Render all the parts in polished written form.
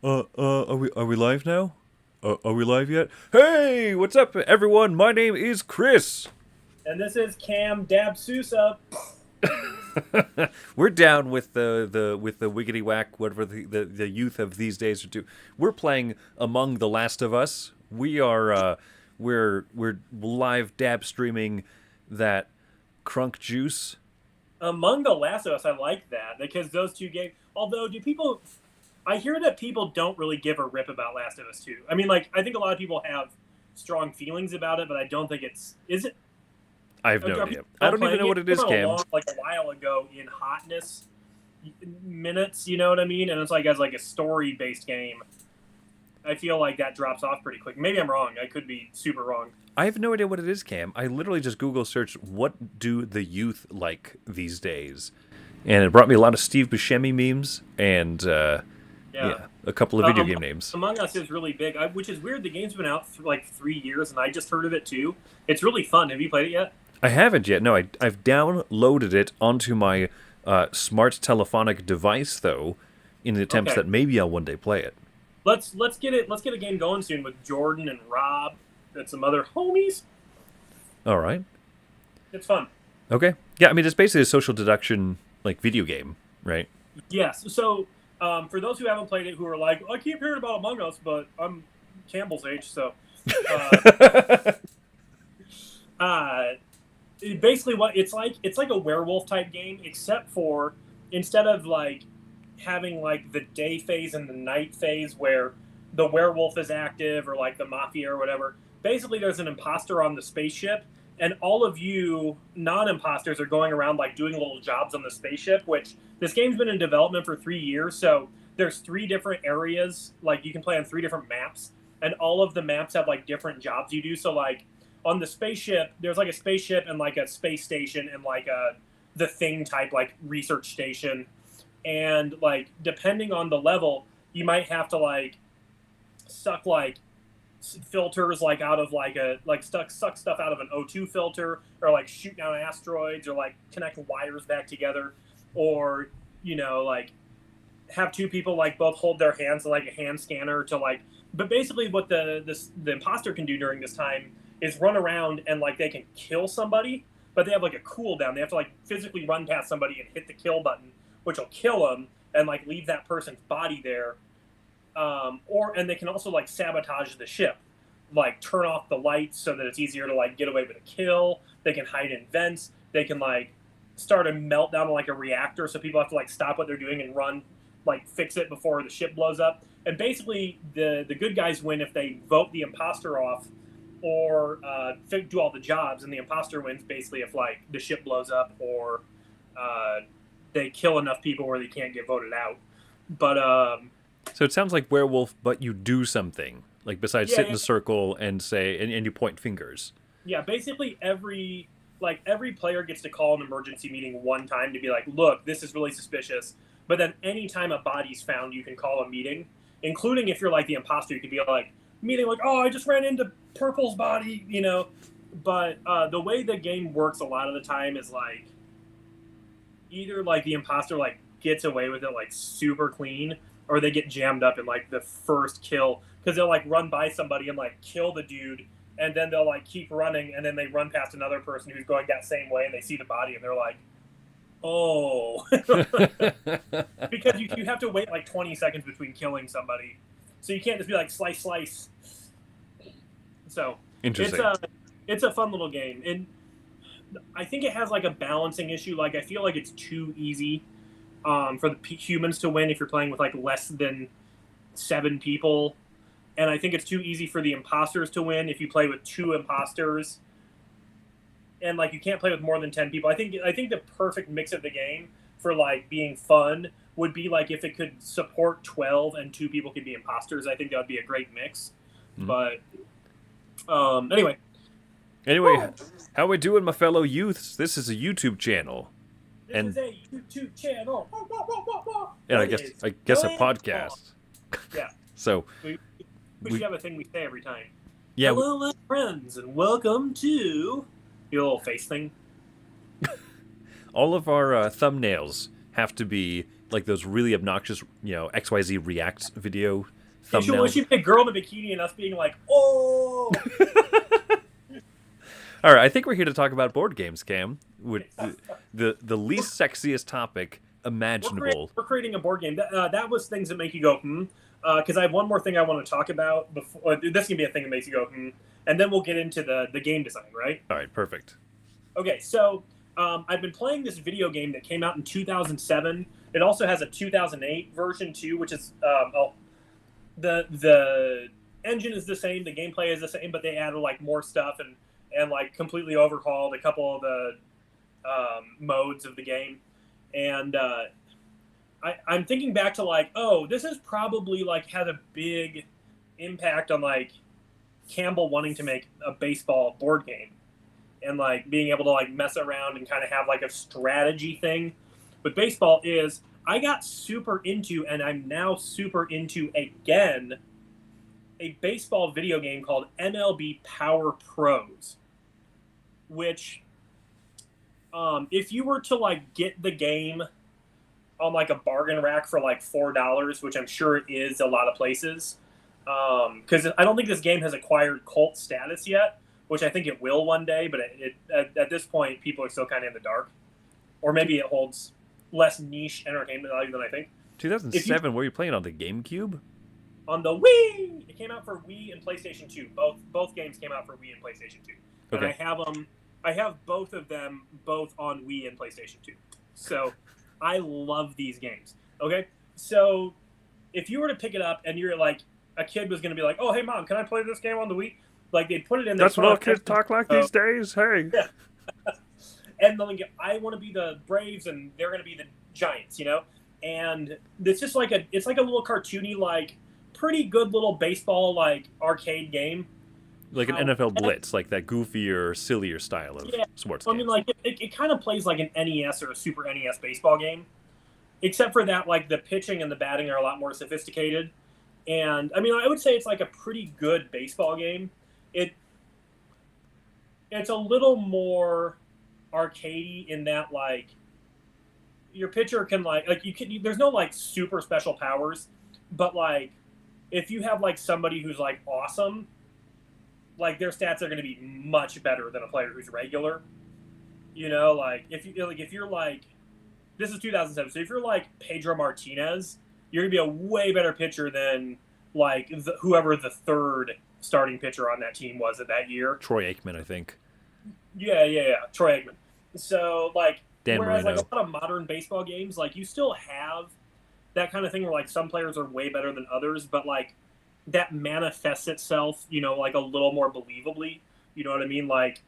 Are we live now? Are we live yet? Hey, what's up, everyone? My name is Chris. And this is Cam Dab Sousa. We're down with the wiggity whack, whatever the youth of these days are doing. We're playing Among the Last of Us. We're live dab streaming that crunk juice. Among the Last of Us, I like that because those two games. Although, do people? I hear that people don't really give a rip about Last of Us 2. I mean, like, I think a lot of people have strong feelings about it, but I don't think it's. Is it? I have Are no people idea. I still don't even playing know it? what it It is, came out Cam. like a while ago in hotness minutes. You know what I mean? And it's like as like a story based game. I feel like that drops off pretty quick. Maybe I'm wrong. I could be super wrong. I have no idea what it is, Cam. I literally just Google searched what do the youth like these days, and it brought me a lot of Steve Buscemi memes and Yeah. yeah, a couple of video game names. Among Us is really big, which is weird. The game's been out for like 3 years, and I just heard of it too. It's really fun. Have you played it yet? I haven't yet. No, I've downloaded it onto my smart telephonic device though, in the attempts Okay, that maybe I'll one day play it. let's get it. Let's get a game going soon with Jordan and Rob and some other homies. All right. It's fun. Okay. Yeah. I mean, it's basically a social deduction like video game, right? Yes. So for those who haven't played it, who are like, I keep hearing about Among Us, but I'm Campbell's age, so uh, uh, basically what it's like a werewolf type game, except for instead of like having like the day phase and the night phase where the werewolf is active or like the mafia or whatever. Basically, there's an imposter on the spaceship, and all of you non-imposters are going around like doing little jobs on the spaceship. Which this game's been in development for 3 years, so there's three different areas. Like you can play on three different maps, and all of the maps have like different jobs you do. So like on the spaceship, there's like a spaceship and like a space station and like a the thing type like research station, and like depending on the level, you might have to like suck like filters like out of like a like suck stuff out of an O2 filter, or like shoot down asteroids, or like connect wires back together, or like have two people like both hold their hands like a hand scanner to like. But basically what the imposter can do during this time is run around and like they can kill somebody, but they have like a cooldown. They have to like physically run past somebody and hit the kill button, which will kill them and like leave that person's body there. And they can also like sabotage the ship, like turn off the lights so that it's easier to like get away with a kill. They can hide in vents. They can like start a meltdown on like a reactor, so people have to like stop what they're doing and run, like fix it before the ship blows up. And basically, the good guys win if they vote the imposter off or do all the jobs, and the imposter wins basically if like the ship blows up or uh, they kill enough people where they can't get voted out. But So it sounds like werewolf, but you do something like besides yeah, sit in yeah, a circle and say and you point fingers. yeah. Basically, every player gets to call an emergency meeting one time to be like, look, this is really suspicious. But then anytime a body's found, you can call a meeting, including if you're like the imposter, you could be like meeting like, oh, I just ran into Purple's body. But the way the game works a lot of the time is like either like the imposter like gets away with it like super clean, or they get jammed up in like the first kill because they'll like run by somebody and like kill the dude, and then they'll like keep running, and then they run past another person who's going that same way, and they see the body and they're like, oh. Because you have to wait like 20 seconds between killing somebody, so you can't just be like slice slice. So it's Interesting. a fun little game, and I think it has like a balancing issue. Like I feel like it's too easy for the humans to win if you're playing with like less than 7 people, and I think it's too easy for the imposters to win if you play with two imposters, and like you can't play with more than 10 people. I think the perfect mix of the game for like being fun would be like if it could support 12 and two people could be imposters. I think that would be a great mix. Mhm. But anyway, Anyway, woo, how we doing, my fellow youths? This is a YouTube channel, this is and a YouTube channel. I It guess is I guess a going on. podcast. Yeah, So we should we have a thing we say every time. yeah, Hello, my friends, and welcome to your little face thing. all of our thumbnails have to be like those really obnoxious, XYZ React video It thumbnails. should be a girl in a bikini and us being like, oh. All right, I think we're here to talk about board games, Cam. With the least sexiest topic imaginable. We're creating a board game. That was things that make you go, because I have one more thing I want to talk about. Before this can be a thing that makes you go, and then we'll get into the game design, right? All right, perfect. Okay, so I've been playing this video game that came out in 2007. It also has a 2008 version too, which is the engine is the same, the gameplay is the same, but they added like more stuff and like completely overhauled a couple of the modes of the game. And I'm thinking back to like, oh, this is probably like had a big impact on like Campbell wanting to make a baseball board game and like being able to like mess around and kind of have like a strategy thing. But baseball is, I got super into, and I'm now super into again, a baseball video game called MLB Power Pros, which if you were to like get the game on like a bargain rack for like $4, which I'm sure it is a lot of places, because I don't think this game has acquired cult status yet, which I think it will one day, but at this point people are still kind of in the dark, or maybe it holds less niche entertainment value than I think. 2007, were you playing on the GameCube? On the Wii, it came out for Wii and PlayStation 2. Both games came out for Wii and PlayStation 2, and Okay. I have both of them both on Wii and PlayStation 2. So I love these games. Okay, so if you were to pick it up and you're like, a kid was going to be like, "Oh, hey mom, can I play this game on the Wii?" Like they'd put it in there. That's what all kids talk like these days. Hey. Yeah. And they'll get, I want to be the Braves and they're going to be the Giants, And it's just like it's like a little cartoony, like pretty good little baseball like arcade game. Like an NFL Blitz, like that goofier, sillier style of sports I games. mean, like it kind of plays like an NES or a Super NES baseball game, except for that, like the pitching and the batting are a lot more sophisticated. And I mean, I would say it's like a pretty good baseball game. It's a little more arcadey in that like your pitcher can there's no like super special powers, but like if you have like somebody who's like awesome, like their stats are going to be much better than a player who's regular. Like if you're like, this is 2007, so if you're like Pedro Martinez, you're going to be a way better pitcher than like whoever the third starting pitcher on that team was at that year. Troy Aikman, I think. Yeah, Troy Aikman. So like, Dan whereas Marino. like a lot of modern baseball games, like you still have that kind of thing where like some players are way better than others, but like that manifests itself, like a little more believably. You know what I mean? Like,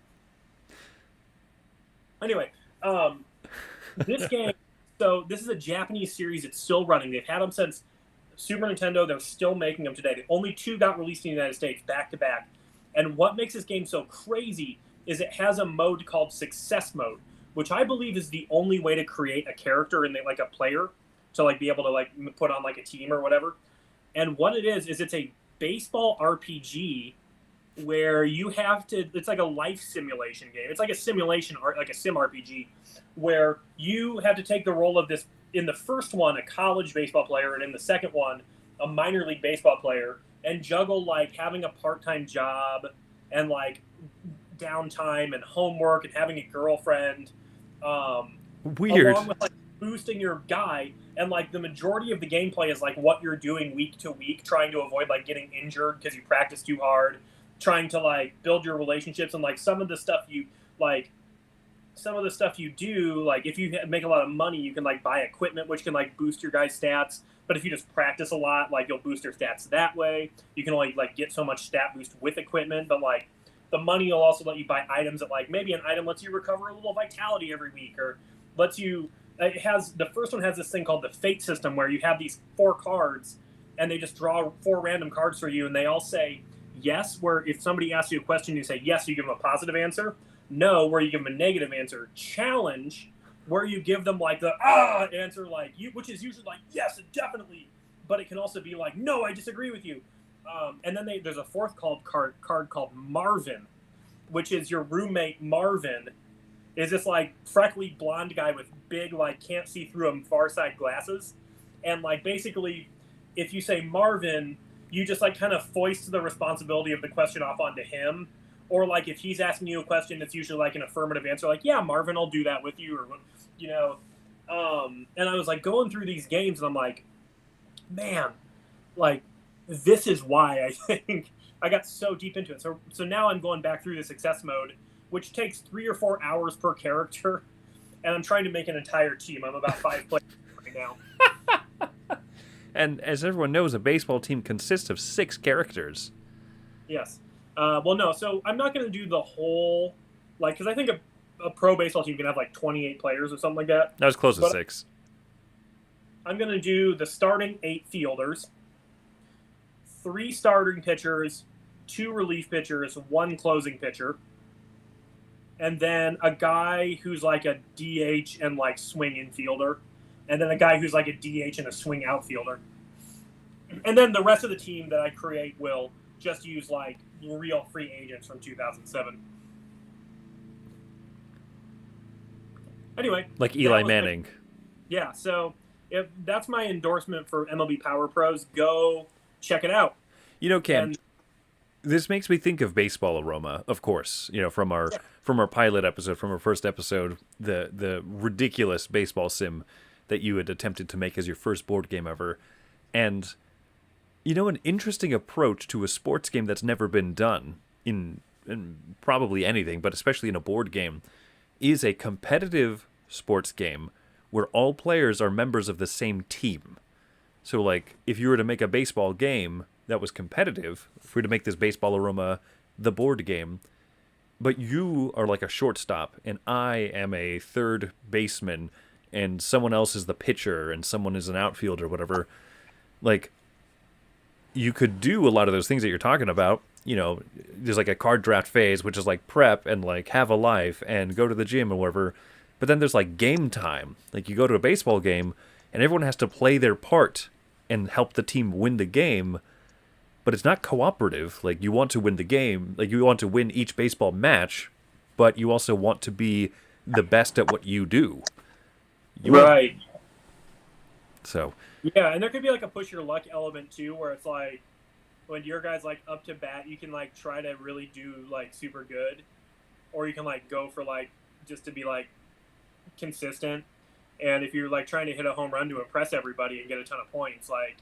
anyway, this game. So this is a Japanese series. It's still running. They've had them since Super Nintendo. They're still making them today. The only two got released in the United States back to back. And what makes this game so crazy is it has a mode called Success Mode, which I believe is the only way to create a character and like a player to like be able to like put on like a team or whatever. And what it is it's a baseball RPG where you have to, it's like a life simulation game. It's like a simulation art, like a sim RPG, where you have to take the role of this, in the first one, a college baseball player, and in the second one, a minor league baseball player, and juggle like having a part-time job and like downtime and homework and having a girlfriend. Weird. Along with like boosting your guy, and like the majority of the gameplay is like what you're doing week to week, trying to avoid like getting injured because you practice too hard, trying to like build your relationships, and like some of the stuff you do, like if you make a lot of money, you can like buy equipment which can like boost your guy's stats. But if you just practice a lot, like you'll boost your stats that way. You can only like get so much stat boost with equipment, but like the money will also let you buy items that like maybe an item lets you recover a little vitality every week, or lets you. It has, the first one has this thing called the fate system where you have these 4 cards and they just draw 4 random cards for you, and they all say yes, where if somebody asks you a question, you say yes, you give them a positive answer. No, where you give them a negative answer. Challenge, where you give them like the answer, like you, which is usually like yes, definitely, but it can also be like no, I disagree with you. And then there's a 4th card called Marvin, which is your roommate Marvin, is this like freckly blonde guy with big like can't see through him far side glasses, and like basically, if you say Marvin, you just like kind of foist the responsibility of the question off onto him. Or like if he's asking you a question, it's usually like an affirmative answer, like yeah, Marvin, I'll do that with you, or you know. And I was like going through these games, and I'm like, man, like this is why I think I got so deep into it. So now I'm going back through the success mode, which takes 3 or 4 hours per character, and I'm trying to make an entire team. I'm about 5 players right now. And as everyone knows, a baseball team consists of 6 characters. Yes. Well, no. So I'm not going to do the whole, like, because I think a pro baseball team can have like 28 players or something like that. That was close to 6. I'm going to do the starting 8 fielders, 3 starting pitchers, 2 relief pitchers, 1 closing pitcher, and then a guy who's like a DH and like swing infielder, and then a guy who's like a DH and a swing outfielder. And then the rest of the team that I create will just use like real free agents from 2007. Anyway, like Eli Manning. Yeah, so if that's my endorsement for MLB Power Pros, go check it out. You know, Cam, this makes me think of Baseball Aroma, of course. You know, from our pilot episode, from our first episode, the ridiculous baseball sim that you had attempted to make as your first board game ever. And, you know, an interesting approach to a sports game that's never been done in probably anything, but especially in a board game, is a competitive sports game where all players are members of the same team. So, like, if you were to make a baseball game that was competitive, if we were to make this Baseball Aroma the board game, but you are like a shortstop, and I am a third baseman, and someone else is the pitcher, and someone is an outfielder, whatever, like, you could do a lot of those things that you're talking about. You know, there's like a card draft phase, which is like prep and like have a life and go to the gym or whatever. But then there's like game time. Like you go to a baseball game and everyone has to play their part and help the team win the game. But it's not cooperative. Like you want to win the game. Like you want to win each baseball match, but you also want to be the best at what you do. Right. So. Yeah, and there could be like a push your luck element too, where it's like when your guy's like up to bat, you can like try to really do like super good, or you can like go for like just to be like consistent. And if you're like trying to hit a home run to impress everybody and get a ton of points, like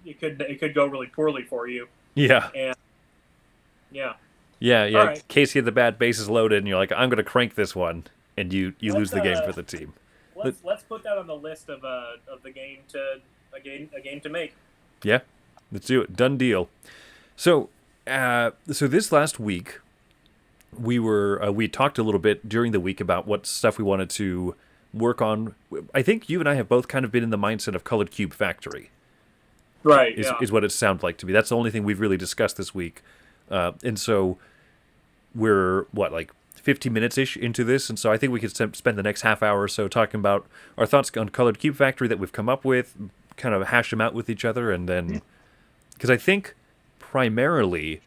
it could go really poorly for you. Yeah. And yeah. Yeah. Right. In case you had the bad bases loaded and you're like, I'm going to crank this one, and you lose the game for the team. Let's put that on the list of the game to make. Yeah, let's do it. Done deal. So this last week, we talked a little bit during the week about what stuff we wanted to work on. I think you and I have both kind of been in the mindset of Colored Cube Factory. Right. Is what it sounds like to me. That's the only thing we've really discussed this week, and so we're 15 minutes-ish into this, and so I think we could spend the next half hour or so talking about our thoughts on Colored Cube Factory that we've come up with, kind of hash them out with each other, and then... Because I think, primarily,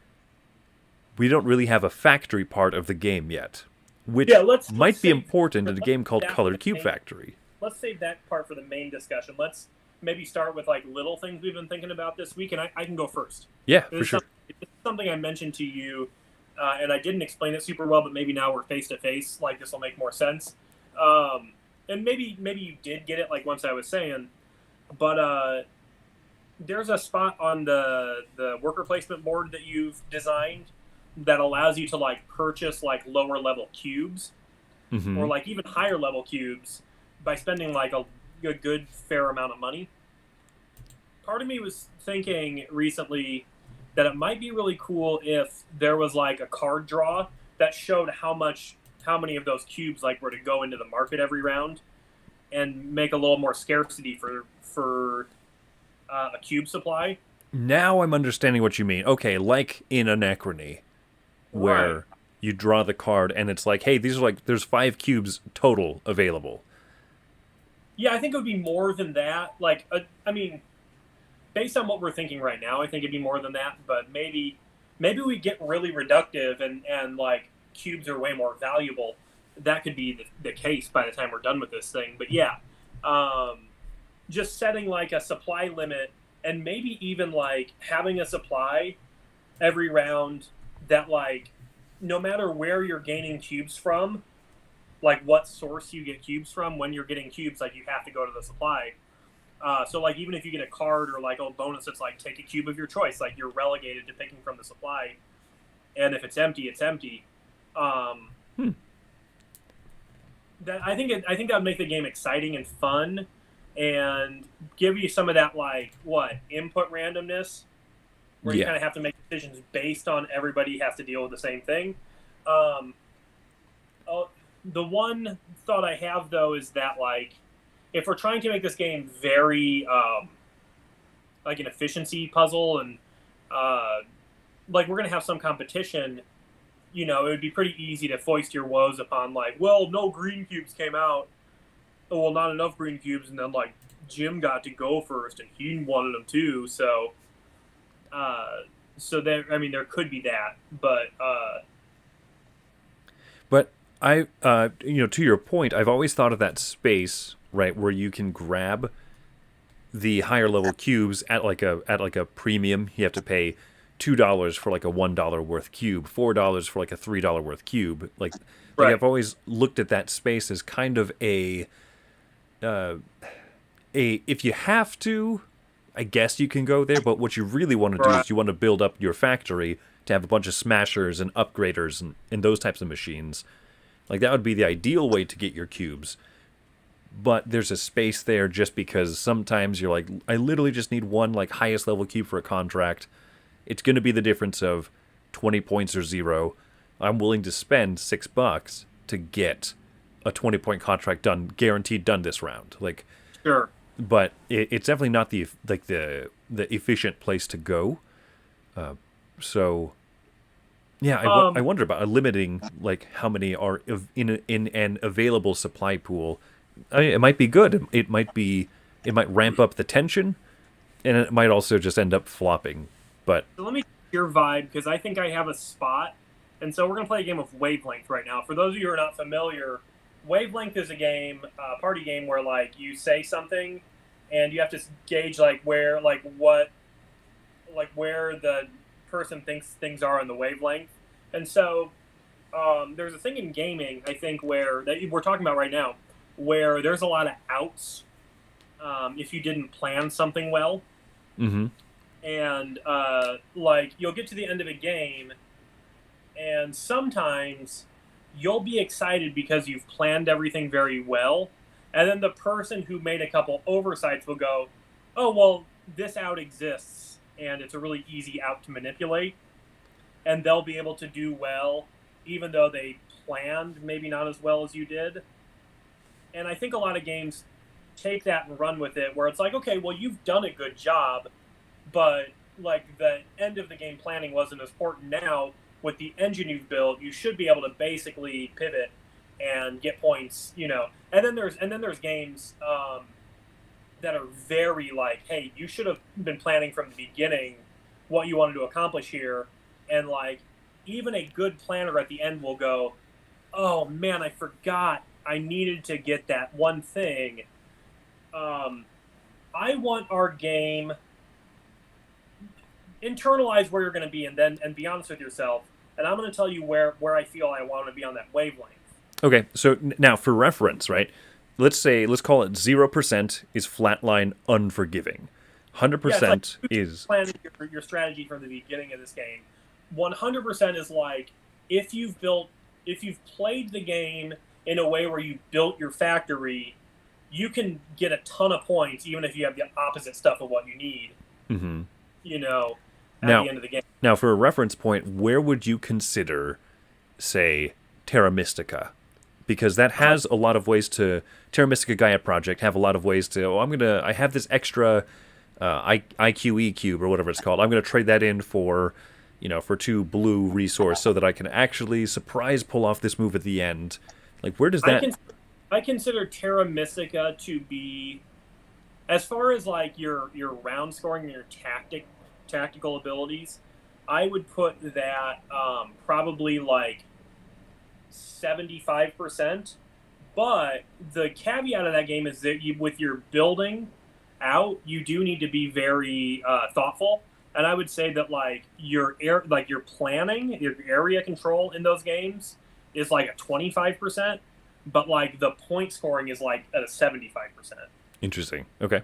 we don't really have a factory part of the game yet, which might be important in a game called Colored Cube Factory. Let's save that part for the main discussion. Let's maybe start with like little things we've been thinking about this week, and I can go first. Yeah, for sure. It's something I mentioned to you, and I didn't explain it super well, but maybe now we're face to face. Like this will make more sense. And maybe you did get it like once I was saying, but there's a spot on the worker placement board that you've designed that allows you to like purchase like lower level cubes, or like even higher level cubes by spending like a good fair amount of money. Part of me was thinking recently that it might be really cool if there was like a card draw that showed how many of those cubes like were to go into the market every round, and make a little more scarcity for a cube supply. Now I'm understanding what you mean. Okay, like in Anachrony, where you draw the card and it's like, hey, these are like, there's 5 cubes total available. Yeah, I think it would be more than that. Like, I mean, based on what we're thinking right now, I think it'd be more than that. But maybe we get really reductive and like cubes are way more valuable, that could be the case by the time we're done with this thing. But yeah, um, just setting like a supply limit, and maybe even like having a supply every round that like no matter where you're gaining cubes from, like what source you get cubes from, when you're getting cubes, like you have to go to the supply. So like even if you get a card or like a bonus, it's like take a cube of your choice. Like you're relegated to picking from the supply, and if it's empty, it's empty. Um, Hmm. that I think that would make the game exciting and fun, and give you some of that like what input randomness, where you Yeah. kind of have to make decisions based on everybody has to deal with the same thing. Um, oh, the one thought I have though is that like if we're trying to make this game very like an efficiency puzzle, and uh, like we're gonna have some competition, you know, it would be pretty easy to foist your woes upon like, well, no green cubes came out, oh, well, not enough green cubes, and then like Jim got to go first, and he wanted them too, so uh, so there, I mean, there could be that, but But to your point, I've always thought of that space, right, where you can grab the higher level cubes at like a premium. You have to pay $2 for like a $1 worth cube, $4 for like a $3 worth cube. Like right, I've always looked at that space as kind of uh, a if you have to, I guess you can go there. But what you really want to do right. is you want to build up your factory to have a bunch of smashers and upgraders and those types of machines. Like that would be the ideal way to get your cubes. But there's a space there just because sometimes you're like, I literally just need one like highest level cube for a contract. It's going to be the difference of 20 points or zero. I'm willing to spend $6 to get a 20-point contract done, guaranteed done this round. Like, Sure. but it's definitely not the efficient place to go. So yeah, I wonder about limiting like how many are in an available supply pool. I mean, it might be good. It might ramp up the tension, and it might also just end up flopping. But So let me get your vibe, because I think I have a spot. And so we're going to play a game of Wavelength right now. For those of you who are not familiar, Wavelength is a game, party game, where like you say something, and you have to gauge like where, like what, like where the person thinks things are on the wavelength. And so there's a thing in gaming, I think, where that we're talking about right now, where there's a lot of outs if you didn't plan something well. mm-hmm. And like you'll get to the end of a game, and sometimes you'll be excited because you've planned everything very well, and then the person who made a couple oversights will go, oh well, this out exists and it's a really easy out to manipulate, and they'll be able to do well even though they planned maybe not as well as you did. And I think a lot of games take that and run with it, where it's like, okay, well, you've done a good job, but like the end of the game planning wasn't as important. Now with the engine you've built, you should be able to basically pivot and get points, you know. And then there's games that are very like, hey, you should have been planning from the beginning what you wanted to accomplish here, and like even a good planner at the end will go, oh man, I forgot I needed to get that one thing. I want our game, internalize where you're going to be, and be honest with yourself. And I'm going to tell you where I feel I want to be on that wavelength. Okay, so now for reference, right? Let's call it 0% is flatline unforgiving. 100% is planning your strategy from the beginning of this game. 100% is like if you've played the game in a way where you built your factory, you can get a ton of points even if you have the opposite stuff of what you need. mm-hmm. You know, at Now, the end of the game. Now, for a reference point, where would you consider, say, Terra Mystica? Because that has a lot of ways to Terra Mystica Gaia Project have a lot of ways to. Oh, I have this extra IQE cube or whatever it's called. I'm gonna trade that in for, for 2 blue resource so that I can actually surprise pull off this move at the end. Like, where does that? I consider Terra Mystica to be, as far as like your round scoring and your tactical abilities, I would put that probably like 75%. But the caveat of that game is that with your building out, you do need to be very thoughtful. And I would say that like your planning, your area control in those games is like a 25%, but like the point scoring is like at a 75%. Interesting. Okay.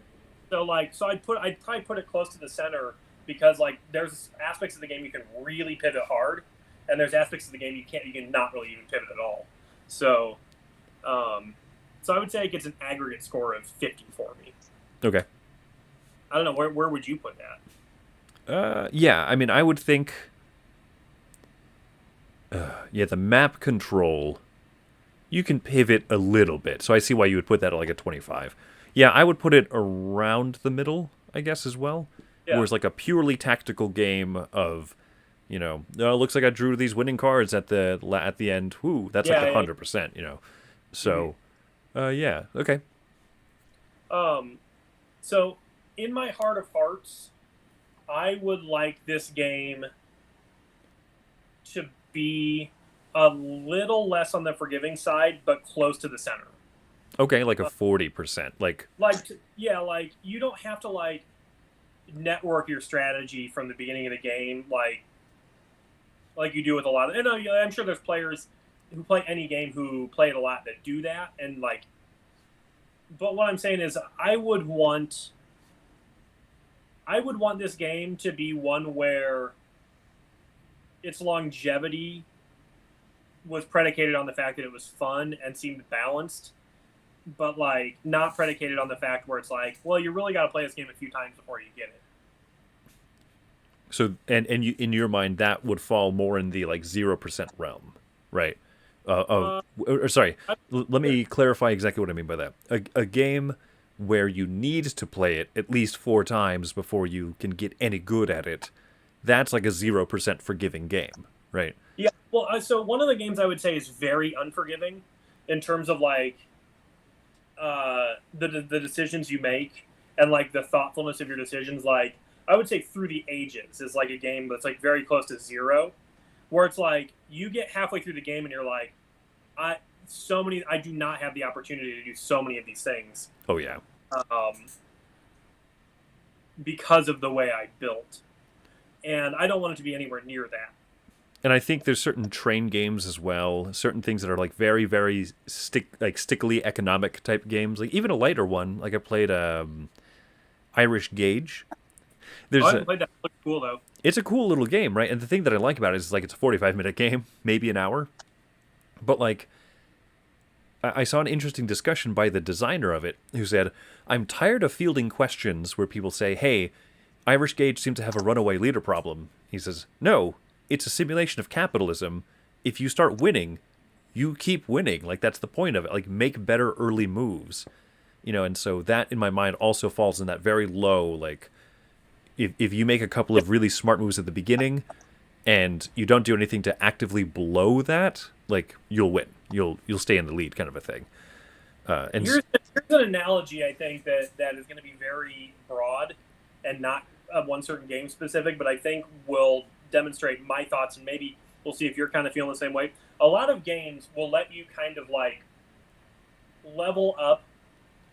So I'd probably put it close to the center because like there's aspects of the game you can really pivot hard, and there's aspects of the game you can not really even pivot at all. So so I would say it gets an aggregate score of 50 for me. Okay. I don't know where would you put that? Yeah. I mean, I would think. Yeah, the map control, you can pivot a little bit, so I see why you would put that at like a 25. Yeah, I would put it around the middle, I guess, as well. Yeah. Whereas like a purely tactical game of, oh, looks like I drew these winning cards at the end. Whoo, that's like 100%, So, yeah, okay. So in my heart of hearts, I would like this game to be a little less on the forgiving side, but close to the center. Okay, like a 40%. Like you don't have to like network your strategy from the beginning of the game, like you do with a lot of. And I'm sure there's players who play any game who play it a lot that do that, and like. But what I'm saying is, I would want this game to be one where its longevity was predicated on the fact that it was fun and seemed balanced, but like not predicated on the fact where it's like, well, you really got to play this game a few times before you get it. So and you, in your mind, that would fall more in the like 0% realm, right? Sorry, let me clarify exactly what I mean by that. A game where you need to play it at least 4 times before you can get any good at it, that's like a 0% forgiving game, right? Yeah. Well, so one of the games I would say is very unforgiving in terms of like the decisions you make and like the thoughtfulness of your decisions. Like I would say Through the Ages is like a game that's like very close to 0, where it's like you get halfway through the game and you're like, I do not have the opportunity to do so many of these things. Oh yeah. Because of the way I built, and I don't want it to be anywhere near that. And I think there's certain train games as well, certain things that are like very, very stickily economic type games. Like even a lighter one, like I played Irish Gauge. I haven't played that. It looks cool though. It's a cool little game, right? And the thing that I like about it is like it's a 45-minute game, maybe an hour. But like, I saw an interesting discussion by the designer of it, who said, "I'm tired of fielding questions where people say, 'Hey, Irish Gauge seems to have a runaway leader problem.'" He says, "No, it's a simulation of capitalism. If you start winning, you keep winning. Like that's the point of it. Like make better early moves, And so that in my mind also falls in that very low. Like if you make a couple of really smart moves at the beginning, and you don't do anything to actively blow that, like you'll win. You'll stay in the lead, kind of a thing." And here's an analogy I think that is going to be very broad and not one certain game specific, but I think will demonstrate my thoughts, and maybe we'll see if you're kind of feeling the same way. A lot of games will let you kind of like level up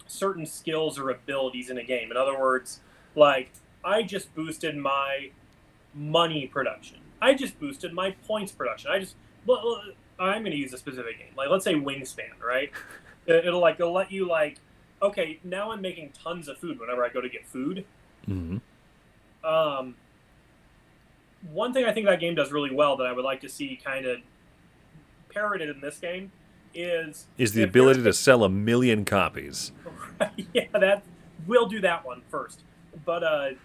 certain skills or abilities in a game. In other words, like I just boosted my money production. I just boosted my points production. I'm going to use a specific game. Like let's say Wingspan, right? It'll let you like, okay, now I'm making tons of food whenever I go to get food. Mm-hmm. One thing I think that game does really well that I would like to see kind of parroted in this game is the ability to sell 1 million copies. Yeah, we'll do that one first. But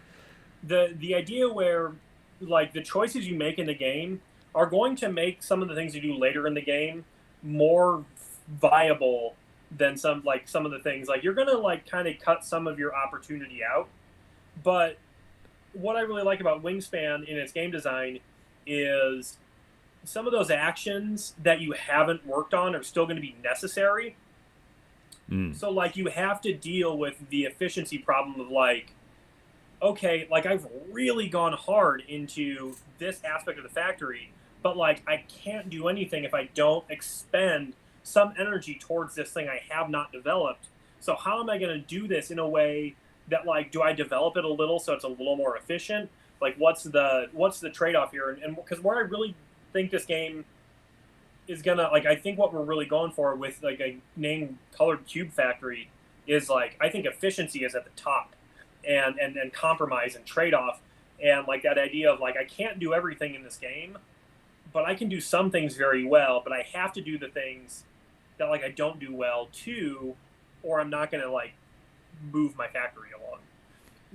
the idea where like the choices you make in the game are going to make some of the things you do later in the game more viable than some of the things. Like you're gonna like kind of cut some of your opportunity out. But what I really like about Wingspan in its game design is some of those actions that you haven't worked on are still going to be necessary. So like you have to deal with the efficiency problem of like, okay, like I've really gone hard into this aspect of the factory, but like I can't do anything if I don't expend some energy towards this thing I have not developed. So how am I going to do this in a way that, like, do I develop it a little so it's a little more efficient? Like, what's the trade off here? And because where I really think this game is gonna, like, I think what we're really going for with like a name Colored Cube Factory is, like, I think efficiency is at the top, and compromise and trade off, and like that idea of like I can't do everything in this game, but I can do some things very well, but I have to do the things that like I don't do well too, or I'm not gonna like move my factory along.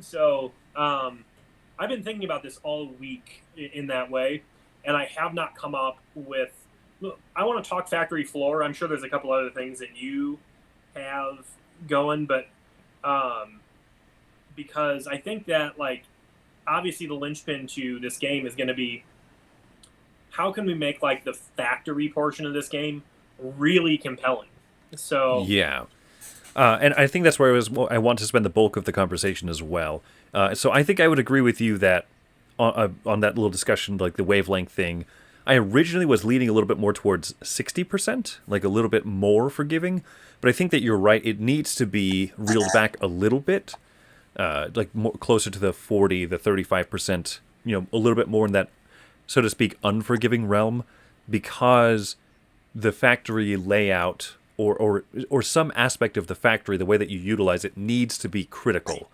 So I've been thinking about this all week in that way, and I have not come up with. Look, I want to talk factory floor. I'm sure there's a couple other things that you have going, but because I think that, like, obviously the linchpin to this game is going to be how can we make like the factory portion of this game really compelling. So Yeah. And I think that's where I want to spend the bulk of the conversation as well. So I think I would agree with you that on that little discussion, like the wavelength thing, I originally was leaning a little bit more towards 60%, like a little bit more forgiving. But I think that you're right. It needs to be reeled back a little bit, like more, closer to the 40, the 35%, a little bit more in that, so to speak, unforgiving realm, because the factory layout or some aspect of the factory, the way that you utilize it, needs to be critical.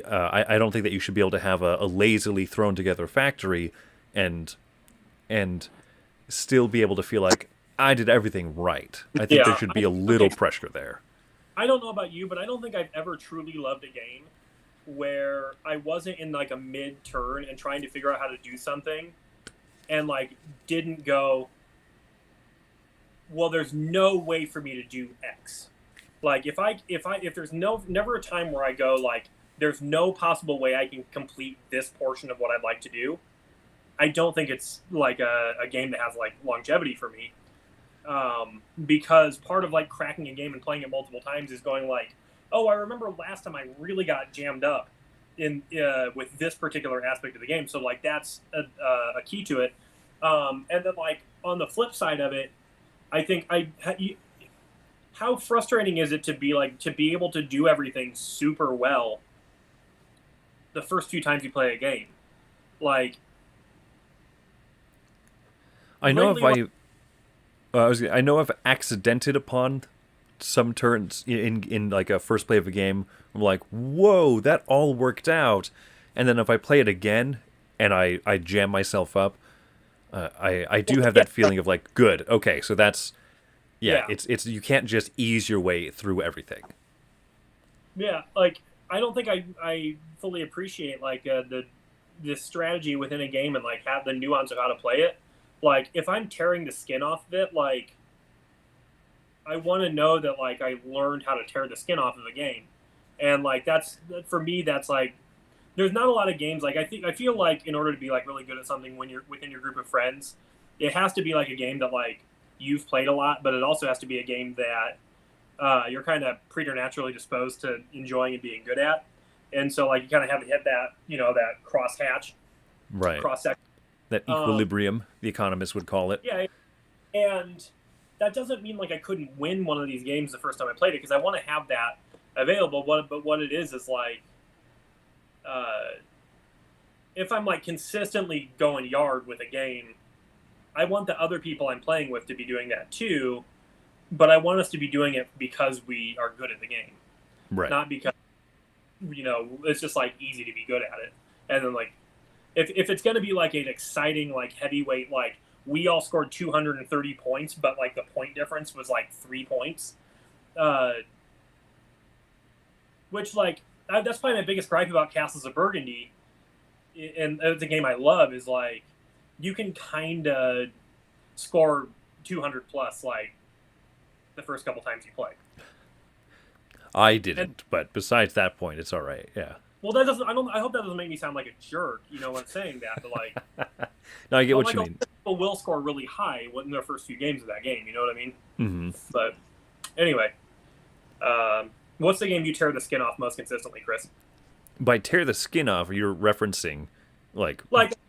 I don't think that you should be able to have a lazily thrown together factory and still be able to feel like I did everything right. I think there should be a little pressure there. I don't know about you, but I don't think I've ever truly loved a game where I wasn't in like a mid turn and trying to figure out how to do something and like didn't go, well, there's no way for me to do X. Like if there's never a time where I go like there's no possible way I can complete this portion of what I'd like to do, I don't think it's like a game that has like longevity for me. Because part of like cracking a game and playing it multiple times is going like, oh, I remember last time I really got jammed up in with this particular aspect of the game. So like that's a key to it. And then like on the flip side of it, I think how frustrating is it to be able to do everything super well the first few times you play a game, like. I know I know I've accidented upon some turns in like a first play of a game. I'm like, whoa, that all worked out, and then if I play it again and I jam myself up, I do have that feeling of like, good, okay, so that's it's you can't just ease your way through everything. Yeah, like I don't think I fully appreciate like the strategy within a game and like have the nuance of how to play it. Like if I'm tearing the skin off of it, like I want to know that like I learned how to tear the skin off of a game, and like that's for me. That's like there's not a lot of games like I feel like in order to be like really good at something when you're within your group of friends, it has to be like a game that like you've played a lot, but it also has to be a game that you're kind of preternaturally disposed to enjoying and being good at, and so like you kind of have to hit that that cross hatch, right, cross section. That equilibrium, the economists would call it. Yeah, and that doesn't mean like I couldn't win one of these games the first time I played it because I want to have that available. But what it is like, if I'm like consistently going yard with a game, I want the other people I'm playing with to be doing that too. But I want us to be doing it because we are good at the game, right? Not because it's just like easy to be good at it, and then like. If it's going to be like an exciting like heavyweight like we all scored 230 points but like the point difference was like 3 points, which like that's probably my biggest gripe about Castles of Burgundy, and it's a game I love, is like you can kind of score 200 plus like the first couple times you play. I didn't, but besides that point, it's all right. Yeah. Well, that doesn't. I hope that doesn't make me sound like a jerk. When saying that, but like, no, I get what you mean. People will score really high in their first few games of that game. You know what I mean? Mm-hmm. But anyway, what's the game you tear the skin off most consistently, Chris? By tear the skin off, you're referencing like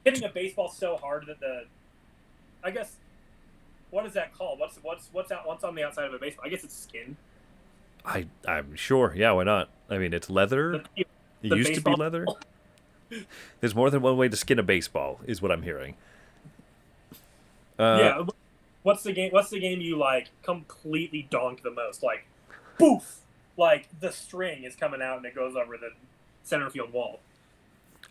hitting a baseball so hard that I guess what is that called? What's on the outside of a baseball? I guess it's skin. I'm sure. Yeah, why not? I mean, it's leather. The It the used to be baseball. leather. There's more than one way to skin a baseball, is what I'm hearing. Uh, Yeah. What's the game? What's the game you like completely donk the most? Like, boof! Like the string is coming out and it goes over the center field wall.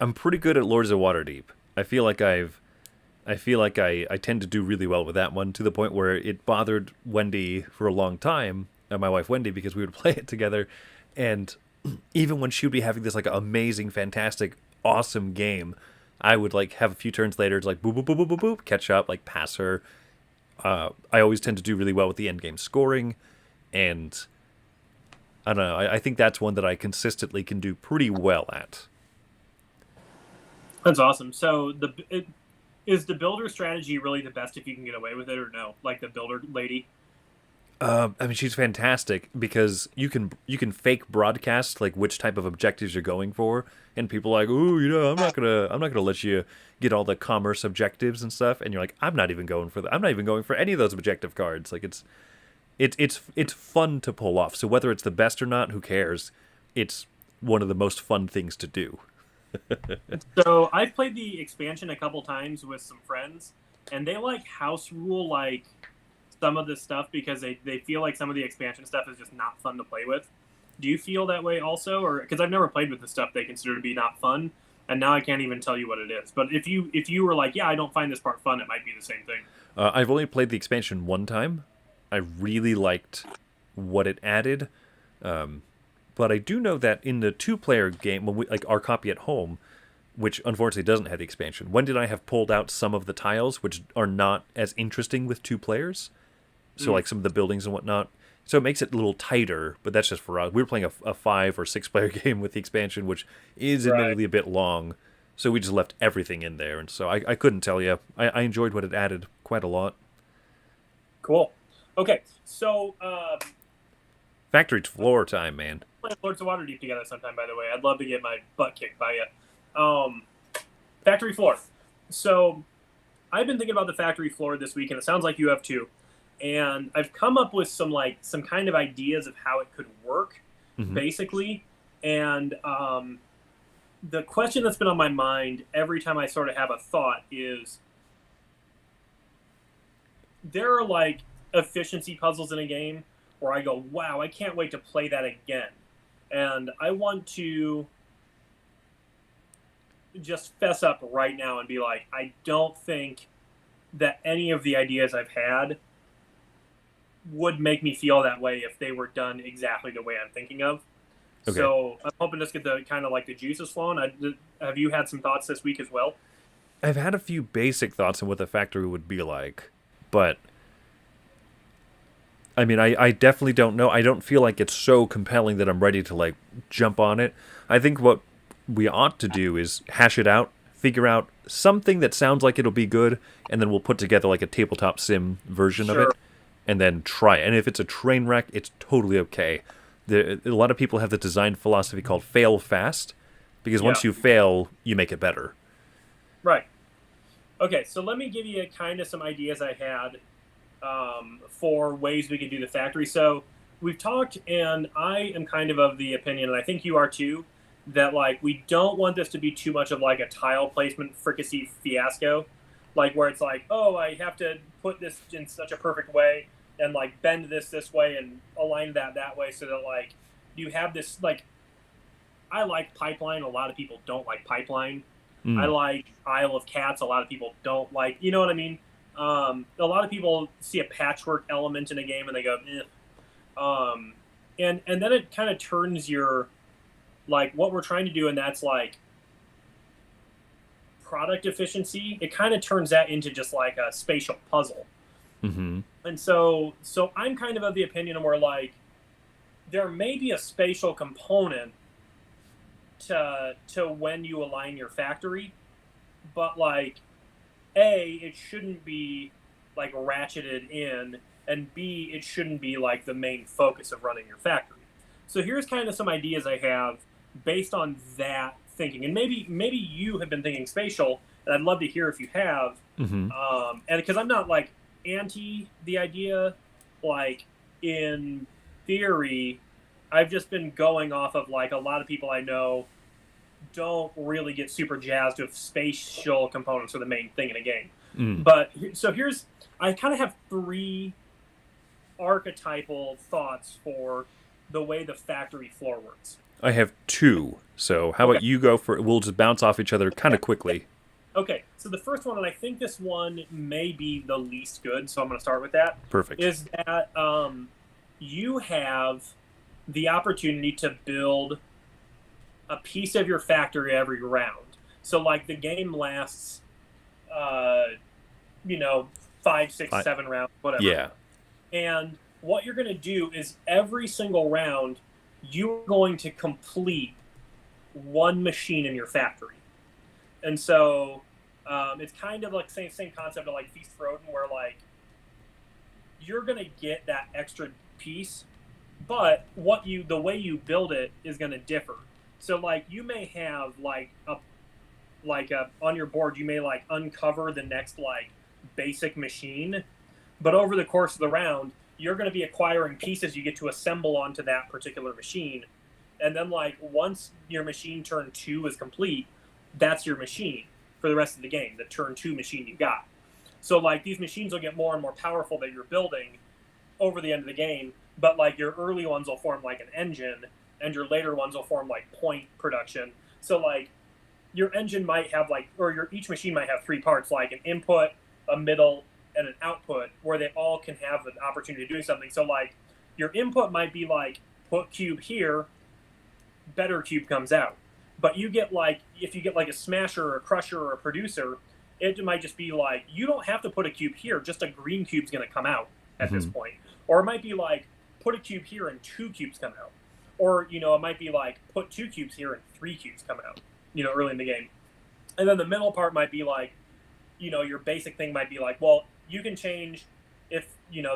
I'm pretty good at Lords of Waterdeep. I feel like I tend to do really well with that one to the point where it bothered Wendy for a long time, my wife Wendy, because we would play it together, and even when she would be having this like amazing, fantastic, awesome game, I would like have a few turns later to like boop boop boop boop boop boop catch up, like pass her. I always tend to do really well with the end game scoring, and I don't know. I think that's one that I consistently can do pretty well at. That's awesome. So is the builder strategy really the best if you can get away with it, or no? Like the builder lady. I mean, she's fantastic because you can fake broadcast like which type of objectives you're going for, and people are like, "Ooh, I'm not gonna let you get all the commerce objectives and stuff," and you're like, "I'm not even going for that. I'm not even going for any of those objective cards." Like it's fun to pull off. So whether it's the best or not, who cares? It's one of the most fun things to do. So I've played the expansion a couple times with some friends, and they like house rule like some of the stuff because they feel like some of the expansion stuff is just not fun to play with. Do you feel that way also, or because I've never played with the stuff they consider to be not fun, and now I can't even tell you what it is. But if you were like, yeah, I don't find this part fun, it might be the same thing. I've only played the expansion one time. I really liked what it added. But I do know that in the two-player game, when we like our copy at home, which unfortunately doesn't have the expansion, when did I have pulled out some of the tiles which are not as interesting with two players? So like some of the buildings and whatnot. So it makes it a little tighter, but that's just for us. We were playing a 5 or 6 player game with the expansion, which is Right. admittedly a bit long. So we just left everything in there, and so I couldn't tell you. I enjoyed what it added quite a lot. Cool. Okay, so Factory floor time, man. play Lords of Waterdeep together sometime. By the way, I'd love to get my butt kicked by you. Factory floor. So I've been thinking about the factory floor this week, and it sounds like you have too. And I've come up with some kind of ideas of how it could work, Hmm. basically. And the question that's been on my mind every time I sort of have a thought is there are like efficiency puzzles in a game where I go, wow, I can't wait to play that again. And I want to just fess up right now and be like, I don't think that any of the ideas I've had would make me feel that way if they were done exactly the way I'm thinking of. Okay. So I'm hoping to get the kind of like the juices flowing. Have you had some thoughts this week as well? I've had a few basic thoughts on what the factory would be like, but I mean, I definitely don't know. I don't feel like it's so compelling that I'm ready to like jump on it. I think what we ought to do is hash it out, figure out something that sounds like it'll be good, and then we'll put together like a tabletop sim version of it, Sure. and then try it. And if it's a train wreck, it's totally okay. A lot of people have the design philosophy called fail fast, because Yeah. once you fail, you make it better. Right. Okay. So let me give you kind of some ideas I had for ways we could do the factory. So we've talked, and I am kind of the opinion, and I think you are too, that like we don't want this to be too much of like a tile placement fricassee fiasco, like where it's like, oh, I have to put this in such a perfect way and like bend this way and align that way so that like you have this like I like pipeline. A lot of people don't like pipeline. I Mm. like Isle of Cats. A lot of people don't like. You know what I mean? A lot of people see a patchwork element in a game and they go, eh. Um, and then it kind of turns your like what we're trying to do, and that's like product efficiency. It kind of turns that into just like a spatial puzzle. Hmm. And so I'm kind of the opinion where like there may be a spatial component to when you align your factory, but like A, it shouldn't be like ratcheted in, and B, it shouldn't be like the main focus of running your factory. So here's kind of some ideas I have based on that thinking, and maybe you have been thinking spatial, and I'd love to hear if you have. Mm-hmm. And because I'm not like anti the idea, like in theory, I've just been going off of like a lot of people I know don't really get super jazzed if spatial components are the main thing in a game. Mm. But so I kind of have three archetypal thoughts for the way the factory floor works. I have two. So how about you go for? We'll just bounce off each other kind of quickly. Okay, so the first one, and I think this one may be the least good, so I'm going to start with that. Perfect. Is that you have the opportunity to build a piece of your factory every round. So, like, the game lasts, 5, 6, 7 rounds, whatever. Yeah. And what you're going to do is every single round, you're going to complete one machine in your factory. And so it's kind of like same concept of like Feast for Odin, where like you're going to get that extra piece, but the way you build it is going to differ. So like you may have on your board, you may like uncover the next like basic machine, but over the course of the round, you're going to be acquiring pieces you get to assemble onto that particular machine. And then like once your machine turn 2 is complete, that's your machine for the rest of the game, the turn 2 machine you got. So like these machines will get more and more powerful that you're building over the end of the game, but like your early ones will form like an engine, and your later ones will form like point production. So like your engine might have like, or each machine might have 3 parts, like an input, a middle, and an output, where they all can have an opportunity of doing something. So like your input might be like, put cube here, better cube comes out. But you get like, if you get like a smasher or a crusher or a producer, it might just be like, you don't have to put a cube here, just a green cube's going to come out at this point. Or it might be like, put a cube here and 2 cubes come out. Or, it might be like, put 2 cubes here and 3 cubes come out, early in the game. And then the middle part might be like, your basic thing might be like, well, you can change if,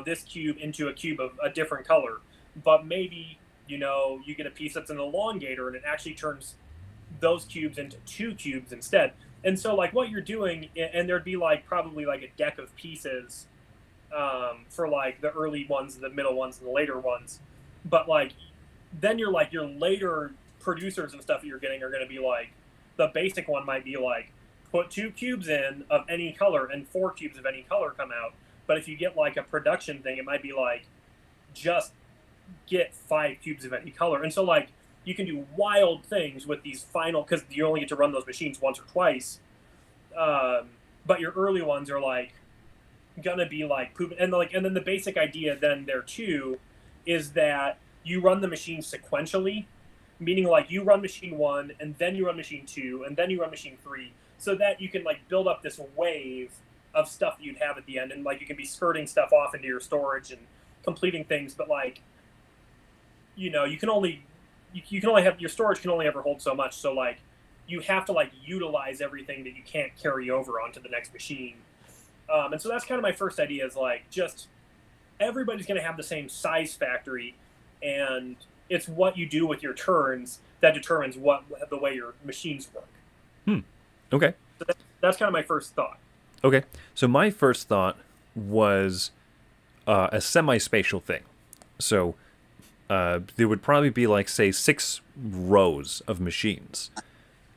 this cube into a cube of a different color, but maybe, you get a piece that's an elongator and it actually turns those cubes into 2 cubes instead. And so like what you're doing, and there'd be like probably like a deck of pieces for like the early ones, the middle ones, and the later ones. But like, then you're like, your later producers and stuff that you're getting are going to be like, the basic one might be like, put 2 cubes in of any color and 4 cubes of any color come out. But if you get like a production thing, it might be like, just get 5 cubes of any color. And so like, you can do wild things with these final, because you only get to run those machines once or twice. But your early ones are like gonna be like poop, and then the basic idea then there too is that you run the machine sequentially, meaning like you run machine 1 and then you run machine 2 and then you run machine 3, so that you can like build up this wave of stuff that you'd have at the end, and like you can be skirting stuff off into your storage and completing things. But like, you can only have, your storage can only ever hold so much. So like you have to like utilize everything that you can't carry over onto the next machine. And so that's kind of my first idea, is like, just everybody's going to have the same size factory, and it's what you do with your turns that determines the way your machines work. Okay. So that's kind of my first thought. Okay. So my first thought was a semi-spatial thing. So there would probably be like, say, 6 rows of machines.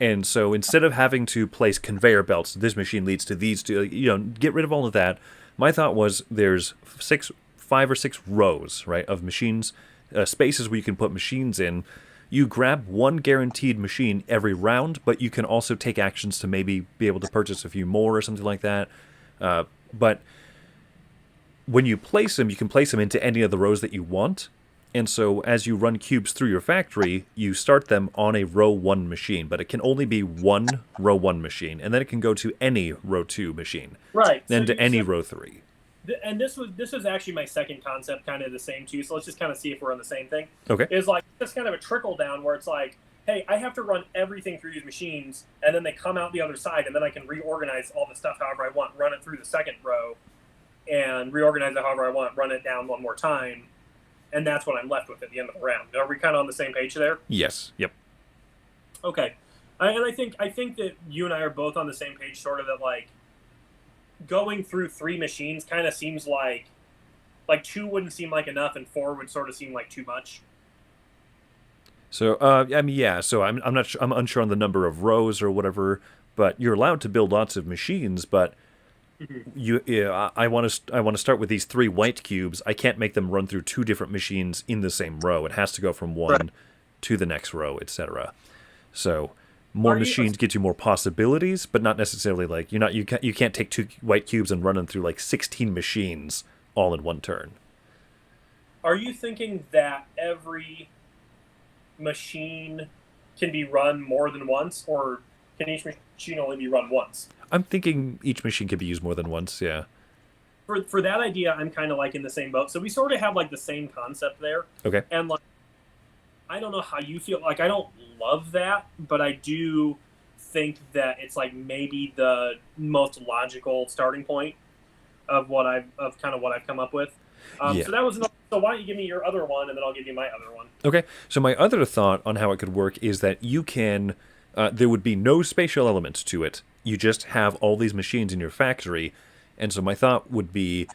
And so instead of having to place conveyor belts, this machine leads to these two, get rid of all of that. My thought was there's 5 or 6 rows, right, of machines, spaces where you can put machines in. You grab one guaranteed machine every round, but you can also take actions to maybe be able to purchase a few more or something like that. But when you place them, you can place them into any of the rows that you want. And so as you run cubes through your factory, you start them on a row 1 machine, but it can only be one row 1 machine, and then it can go to any row 2 machine. Right. Then to any row 3. And this was actually my second concept, kind of the same too. So let's just kind of see if we're on the same thing. Okay. Is like, it's kind of a trickle down where it's like, hey, I have to run everything through these machines, and then they come out the other side, and then I can reorganize all the stuff however I want, run it through the second row, and reorganize it however I want, run it down one more time. And that's what I'm left with at the end of the round. Are we kind of on the same page there? Yes. Yep. Okay. And I think that you and I are both on the same page, sort of that like going through three machines kind of seems like two wouldn't seem like enough, and four would sort of seem like too much. So, I mean, yeah. So I'm not I'm unsure on the number of rows or whatever, but you're allowed to build lots of machines. But yeah, I want to start with these three white cubes. I can't make them run through two different machines in the same row. It has to go from Right. one to the next row, etc. So more Are you machines get you more possibilities, but not necessarily like you can't take two white cubes and run them through like 16 machines all in one turn. are you thinking that every machine can be run more than once, or can each machine only be run once? I'm thinking each machine can be used more than once. Yeah. For that idea, I'm kind of like in the same boat. So we sort of have like the same concept there, Okay. and like I don't know how you feel. Like I don't love that, but I do think that it's like maybe the most logical starting point of kind of what I've come up with. Yeah. So that was another, so why don't you give me your other one, and then I'll give you my other one. Okay. So my other thought on how it could work is that you can there would be no spatial element to it. You just have all these machines in your factory, and so my thought would be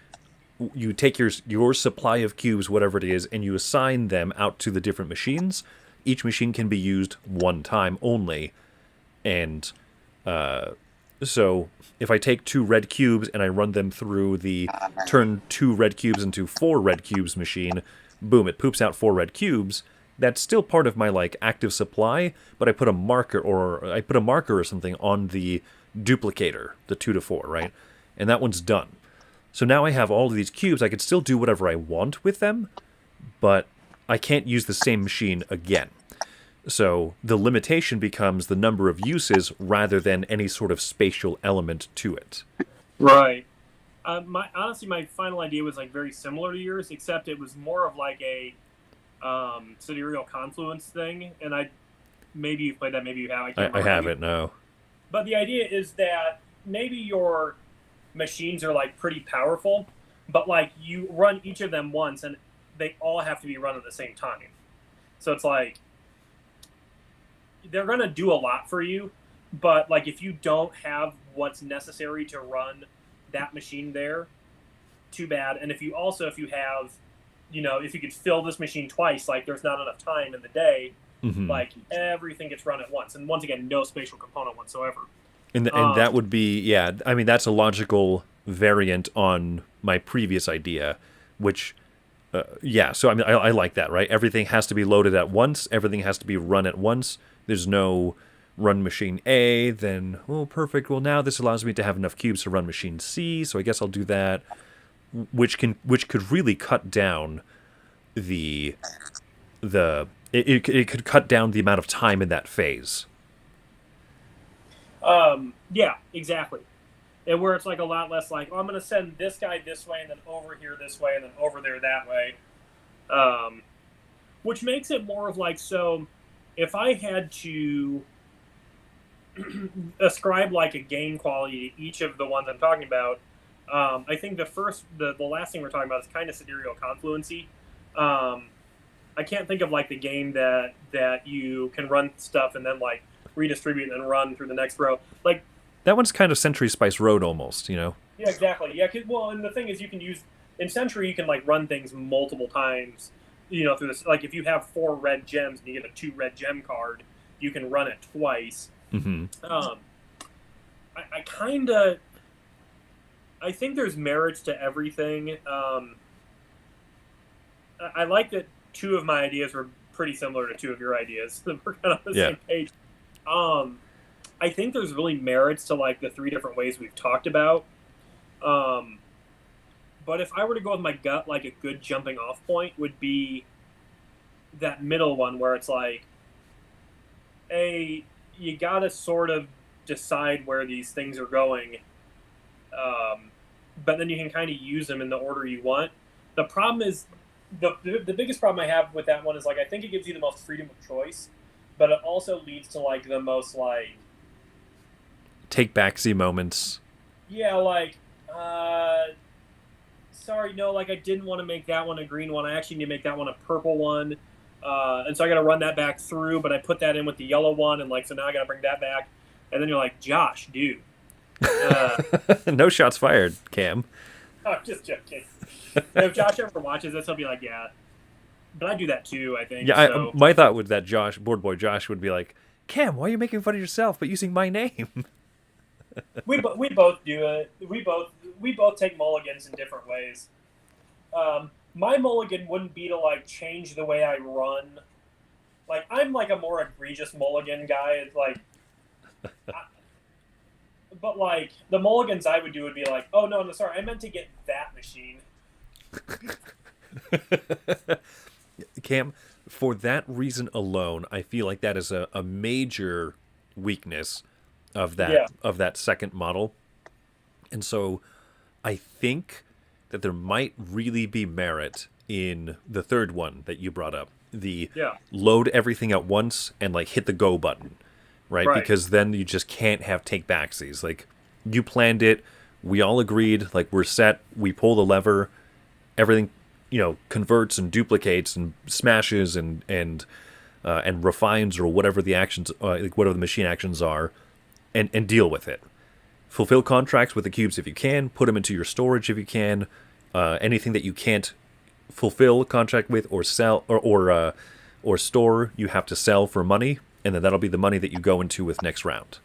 you take your supply of cubes, whatever it is, and you assign them out to the different machines. Each machine can be used one time only, and so if I take two red cubes and I run them through the turn two red cubes into four red cubes machine, boom, it poops out four red cubes. That's still part of my like active supply, but I put a marker or something on the duplicator, the 2 to 4, right? And that one's done. So now I have all of these cubes. I could still do whatever I want with them, but I can't use the same machine again. So the limitation becomes the number of uses rather than any sort of spatial element to it. Right. My honestly, my final idea was like very similar to yours, except it was more of like a sidereal confluence thing. And I maybe you've played that, maybe you have. I can't I remember. haven't, no. But the idea is that maybe your machines are like pretty powerful, but like you run each of them once, and they all have to be run at the same time. So it's like they're gonna do a lot for you, but like if you don't have what's necessary to run that machine there, too bad. And if you have, if you could fill this machine twice, like there's not enough time in the day, Hmm. like everything gets run at once, and once again, no spatial component whatsoever. And Um, that would be, yeah, I mean, that's a logical variant on my previous idea, which, yeah, so I mean, I like that, right? Everything has to be loaded at once, everything has to be run at once. There's no run machine A, then, oh, perfect. Well, now this allows me to have enough cubes to run machine C, so I guess I'll do that, which could really cut down the it could cut down the amount of time in that phase. yeah, exactly. And where it's like a lot less like, oh, I'm going to send this guy this way, and then over here this way, and then over there that way. Um, which makes it more of like, so if I had to ascribe like a game quality to each of the ones I'm talking about, I think the last thing we're talking about is kind of sidereal confluency. I can't think of like the game that you can run stuff and then like redistribute and then run through the next row. Like, That one's kind of Century Spice Road almost, yeah, exactly. Yeah, well, and the thing is, you can use in Century, you can like run things multiple times. Through this, like if you have 4 red gems and you get a 2 red gem card, you can run it twice. Hmm. I kind of, I think there's merits to everything. I like that 2 of my ideas were pretty similar to 2 of your ideas. We're kind of on the Yeah. same page. I think there's really merits to like the 3 different ways we've talked about. But if I were to go with my gut, like a good jumping off point would be that middle one where it's like, you gotta sort of decide where these things are going, but then you can kind of use them in the order you want. The problem is, the biggest problem I have with that one is like I think it gives you the most freedom of choice, but it also leads to like the most like, Take backsy moments. yeah, like, sorry, no, like I didn't want to make that one a green one. I actually need to make that one a purple one. And so I got to run that back through, but I put that in with the yellow one, and like so now I got to bring that back, and then you're like, Josh, dude, uh, No shots fired, Cam. I'm just joking. If Josh ever watches this, he'll be like, yeah, but I do that too, I think. Yeah, So my thought would that Josh, board boy Josh, would be like, Cam, why are you making fun of yourself but using my name? we both do it. We both take mulligans in different ways. My mulligan wouldn't be to like change the way I run. Like I'm like a more egregious mulligan guy. It's like, but like the mulligans I would do would be like, oh no, no, sorry, I meant to get that machine. Cam, for that reason alone, I feel like that is a major weakness Yeah, of that second model. And so I think that there might really be merit in the third one that you brought up. The yeah, load everything at once and like hit the go button, right? right. Because then you just can't have take backsies. Like you planned it, we all agreed, like we're set, we pull the lever, everything, converts and duplicates and smashes and refines or whatever the actions, like whatever the machine actions are, and deal with it. Fulfill contracts with the cubes if you can. Put them into your storage if you can. Anything that you can't fulfill a contract with or sell or store, you have to sell for money, and then that'll be the money that you go into with next round.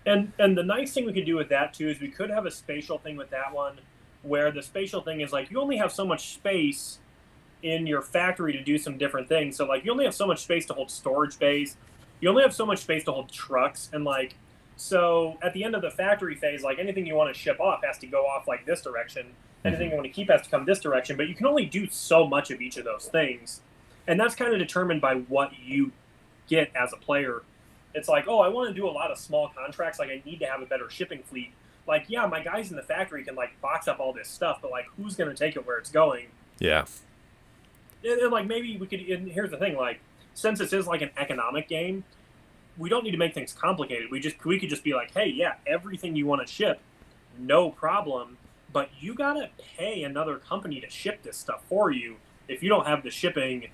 And the nice thing we could do with that too is we could have a spatial thing with that one, where the spatial thing is like you only have so much space in your factory to do some different things. So like you only have so much space to hold storage bays, you only have so much space to hold trucks, and like so at the end of the factory phase, like anything you want to ship off has to go off like this direction. Anything you want to keep has to come this direction, but you can only do so much of each of those things, and that's kind of determined by what you get as a player. It's like, oh, I want to do a lot of small contracts. Like, I need to have a better shipping fleet. Like, yeah, my guys in the factory can like box up all this stuff, but like, who's going to take it where it's going? Yeah. And like, maybe we could. And here's the thing: like, since this is like an economic game, we don't need to make things complicated. We could just be like, hey, yeah, everything you want to ship, no problem. But you gotta pay another company to ship this stuff for you if you don't have the shipping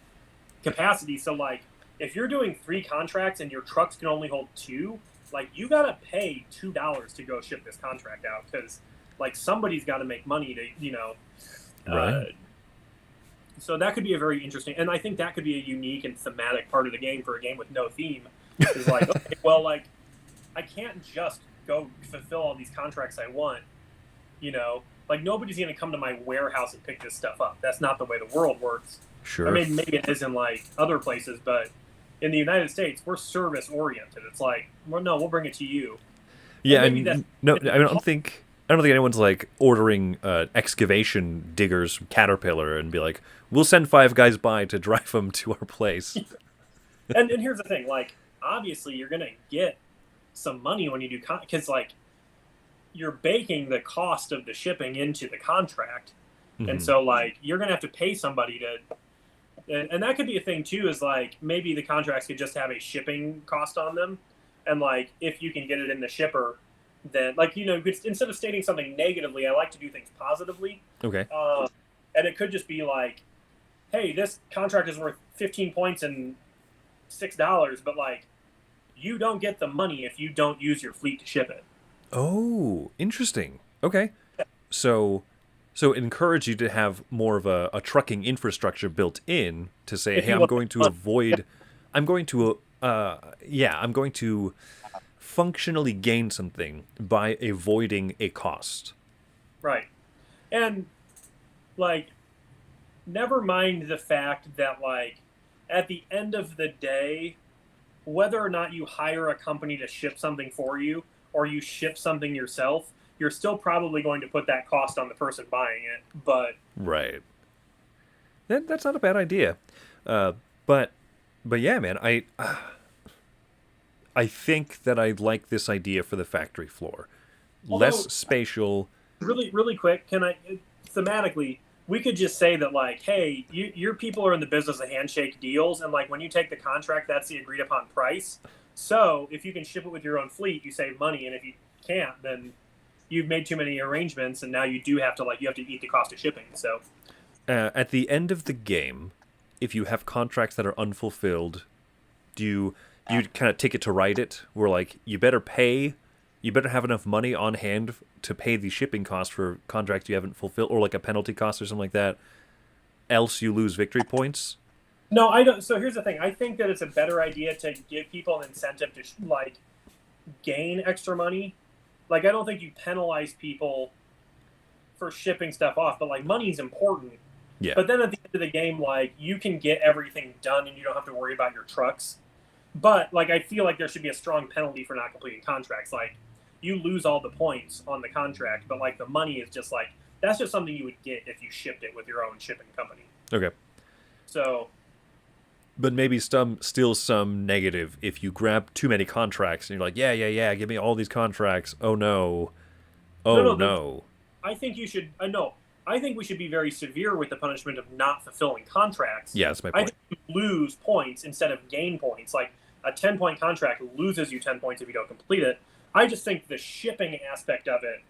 capacity. So like if you're doing 3 contracts and your trucks can only hold 2, like you gotta pay $2 to go ship this contract out because like somebody's got to make money to Uh, Right. so that could be a very interesting, and I think that could be a unique and thematic part of the game for a game with no theme. Is like, okay, well, like I can't just go fulfill all these contracts I want. Like nobody's going to come to my warehouse and pick this stuff up. That's not the way the world works. I Sure. mean, maybe it is in like other places, but in the United States, we're service oriented. It's like, well, no, we'll bring it to you. And Yeah, maybe that's and no, I don't think anyone's like ordering excavation diggers from Caterpillar and be like, "We'll send 5 guys by to drive them to our place." and here's the thing, like obviously you're going to get some money when you do because like you're baking the cost of the shipping into the contract, and Hmm. so like you're going to have to pay somebody to. And that could be a thing too. Is like maybe the contracts could just have a shipping cost on them, and like if you can get it in the shipper, then like instead of stating something negatively, I like to do things positively. Okay. Uh, and it could just be like, hey, this contract is worth 15 points and $6, but like you don't get the money if you don't use your fleet to ship it. Oh, interesting. Okay. So so it encouraged you to have more of a trucking infrastructure built in to say, If hey, you I'm want going to money. avoid, I'm going to, yeah, I'm going to functionally gain something by avoiding a cost. Right. And like never mind the fact that like at the end of the day, whether or not you hire a company to ship something for you or you ship something yourself, you're still probably going to put that cost on the person buying it. But Right. That's not a bad idea. Uh, but but yeah, man, I think that I like this idea for the factory floor. although Less spatial. really really quick, can I thematically we could just say that like, hey, your people are in the business of handshake deals, and like when you take the contract, that's the agreed upon price. So if you can ship it with your own fleet, you save money, and if you can't, then you've made too many arrangements, and now you do have to you have to eat the cost of shipping. So At the end of the game, if you have contracts that are unfulfilled, do you kind of take it to write it? Where like you better have enough money on hand to pay the shipping cost for contracts you haven't fulfilled, or like a penalty cost or something like that. Else you lose victory points. No, I don't. So here's the thing. I think that it's a better idea to give people an incentive to like gain extra money. Like I don't think you penalize people for shipping stuff off, but like money is important. Yeah. But then at the end of the game, like you can get everything done and you don't have to worry about your trucks. But like I feel like there should be a strong penalty for not completing contracts. Like you lose all the points on the contract, but like the money is just like that's just something you would get if you shipped it with your own shipping company. Okay. So but maybe still some negative if you grab too many contracts and you're like, yeah, give me all these contracts. Oh no. No. I think you should. No, I think we should be very severe with the punishment of not fulfilling contracts. Yeah, that's my point. I think you lose points instead of gain points. Like a 10-point contract loses you 10 points if you don't complete it. I just think the shipping aspect of it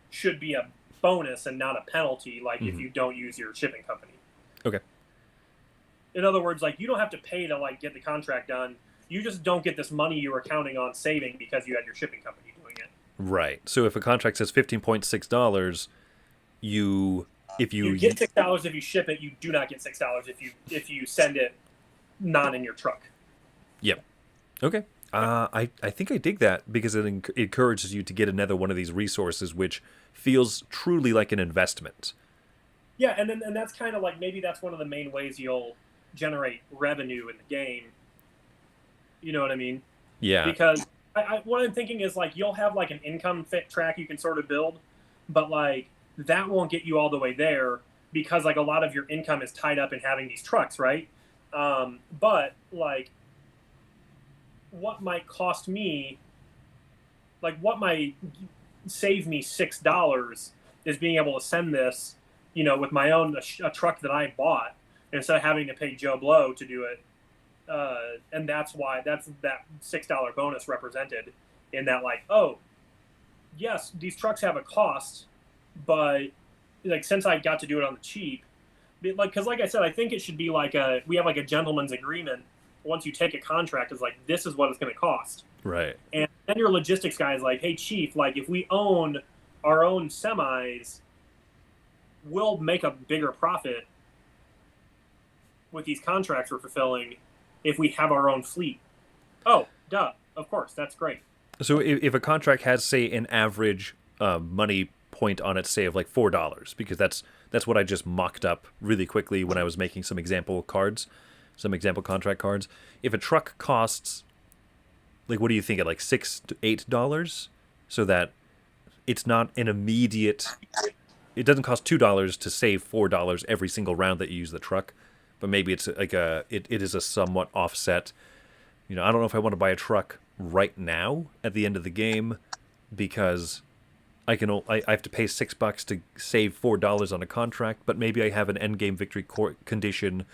should be a bonus and not a penalty. Like if you don't use your shipping company. Okay. In other words, like you don't have to pay to like get the contract done. You just don't get this money you were counting on saving because you had your shipping company doing it. Right. So if a contract says $15.6, you get $6 if you ship it. You do not get $6 if you send it not in your truck. Yep. Okay. I think I dig that because it encourages you to get another one of these resources, which feels truly like an investment. Yeah, and that's kind of like maybe that's one of the main ways you'll generate revenue in the game. You know what I mean? Yeah. Because what I'm thinking is like you'll have like an income fit track you can sort of build, but like that won't get you all the way there because like a lot of your income is tied up in having these trucks, right? But like what might cost me, like what might save me $6 is being able to send this, you know, with my own a truck that I bought instead of having to pay Joe Blow to do it. And that's why that's that $6 bonus represented in that, like, oh, yes, these trucks have a cost, but like since I got to do it on the cheap, like because like I said, I think it should be like we have like a gentleman's agreement. Once you take a contract, is like this is what it's going to cost, right? And then your logistics guy is like, hey, chief, like if we own our own semis, we'll make a bigger profit with these contracts we're fulfilling if we have our own fleet. Oh, duh. Of course. That's great. So if a contract has, say, an average money point on it, say, of like $4, because that's what I just mocked up really quickly when I was making some example contract cards. If a truck costs, like, what do you think, at like $6 to $8? So that it's not an immediate... It doesn't cost $2 to save $4 every single round that you use the truck, but maybe it's like it is a somewhat offset. You know, I don't know if I want to buy a truck right now at the end of the game because I have to pay $6 to save $4 on a contract, but maybe I have an end game victory condition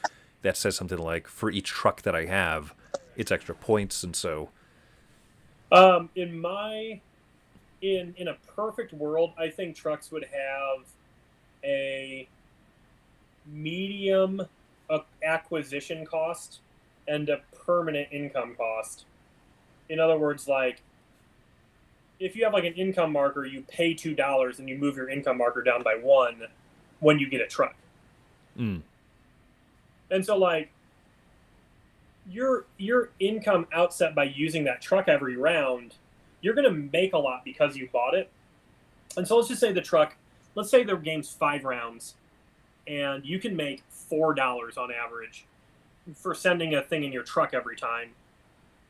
that says something like for each truck that I have, it's extra points, and so. In a perfect world, I think trucks would have a medium acquisition cost and a permanent income cost. In other words, like if you have like an income marker, you pay $2 and you move your income marker down by 1 when you get a truck. Mm. And so like your income outset by using that truck every round, you're going to make a lot because you bought it. And so let's just say let's say the game's 5 rounds and you can make $4 on average for sending a thing in your truck every time.